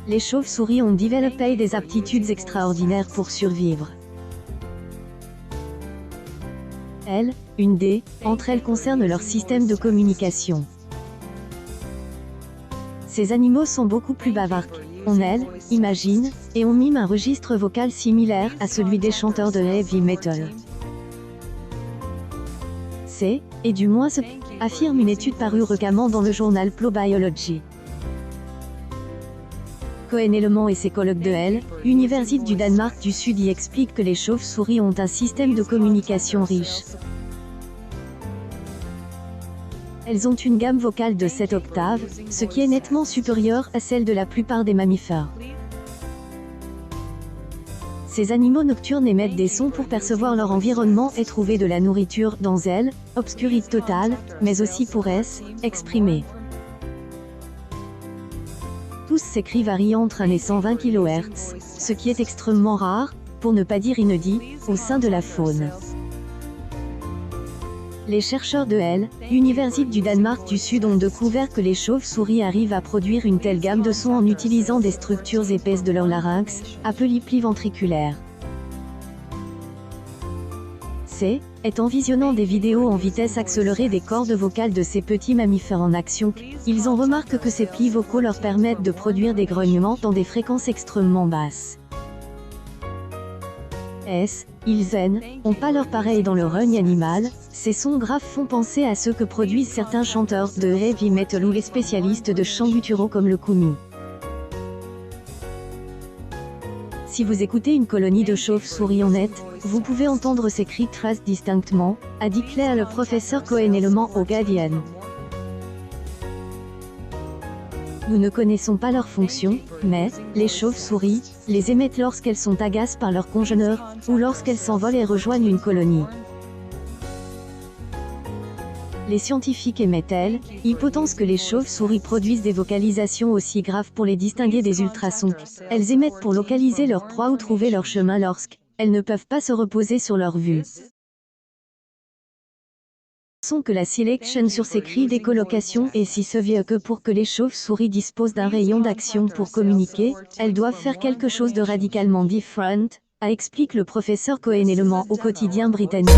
Les chauves-souris ont développé des aptitudes extraordinaires pour survivre. Une d'entre elles concerne leur système de communication. Ces animaux sont beaucoup plus bavards qu'on imagine, et ont mime un registre vocal similaire à celui des chanteurs de heavy metal. Et du moins ce affirme une étude parue récemment dans le journal PLOS Biology. Cohen Ellemann et ses collègues de Université du Danemark du Sud y expliquent que les chauves-souris ont un système de communication riche. Elles ont une gamme vocale de 7 octaves, ce qui est nettement supérieur à celle de la plupart des mammifères. Ces animaux nocturnes émettent des sons pour percevoir leur environnement et trouver de la nourriture dans obscurité totale, mais aussi pour exprimer. Tous ces cris varient entre 1 et 120 kHz, ce qui est extrêmement rare, pour ne pas dire inédit, au sein de la faune. Les chercheurs de Université du Danemark du Sud ont découvert que les chauves-souris arrivent à produire une telle gamme de sons en utilisant des structures épaisses de leur larynx, appelées plis ventriculaires. En visionnant des vidéos en vitesse accélérée des cordes vocales de ces petits mammifères en action, ils en remarquent que ces plis vocaux leur permettent de produire des grognements dans des fréquences extrêmement basses. Ils n'ont pas leur pareil dans le règne animal, ces sons graves font penser à ceux que produisent certains chanteurs de heavy metal ou les spécialistes de chants gutturaux comme le kumi. Si vous écoutez une colonie de chauves-souris en net, vous pouvez entendre ces cris très distinctement, a déclaré le professeur Cohen Ellemann au Guardian. Nous ne connaissons pas leur fonction, mais les chauves-souris les émettent lorsqu'elles sont agacées par leurs congénères, ou lorsqu'elles s'envolent et rejoignent une colonie. Les scientifiques émettent hypothèse que les chauves-souris produisent des vocalisations aussi graves pour les distinguer des ultrasons. Elles émettent pour localiser leur proie ou trouver leur chemin lorsqu'elles ne peuvent pas se reposer sur leur vue. Que la sélection sur ces cris d'écholocation est si sévère que pour que les chauves-souris disposent d'un rayon d'action pour communiquer, elles doivent faire quelque chose de radicalement différent, explique le professeur Cohen Ellemann au quotidien britannique.